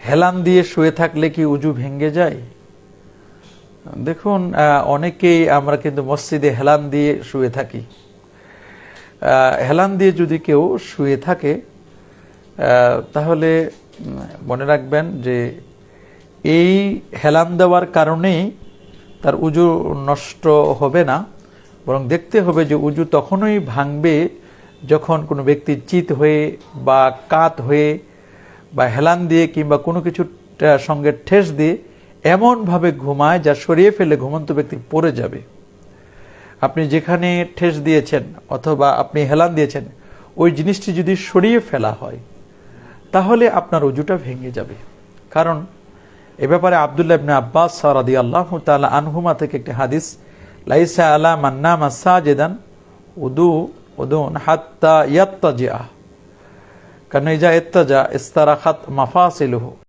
হেলান দিয়ে শুয়ে থাকলে কি উজু ভেঙে যায়? দেখুন, অনেকেই আমরা কিন্তু মসজিদে হেলান দিয়ে শুয়ে থাকি। হেলান দিয়ে যদি কেউ শুয়ে থাকে তাহলে মনে রাখবেন যে এই হেলান দেওয়ার কারণেই তার উজু নষ্ট হবে না, বরং দেখতে হবে যে উজু তখনই ভাঙবে যখন কোনো ব্যক্তি চিত হয়ে বা কাত হয়ে বা হেলান দিয়ে কিংবা কোনো কিছু সঙ্গে ঠেস দিয়ে এমনভাবে ঘুমায় যা সরিয়ে ফেলে ঘুমন্ত ব্যক্তি পড়ে যাবে। আপনি যেখানে ঠেস দিয়েছেন অথবা আপনি হেলান দিয়েছেন ওই জিনিসটি যদি সরিয়ে ফেলা হয় তাহলে আপনার উজুটা ভেঙে যাবে। কারণ এ ব্যাপারে আব্দুল্লাহ ইবনে আব্বাস রাদিয়াল্লাহু তাআলা আনহুমা থেকে একটি হাদিস, লাইসা আলা মান নামা সাজিদান উদুন হাত্তা ইয়াত্তাজিআ কারণ ইজা ইত্তাজা ইস্তারাখাত মাফাসিলুহু।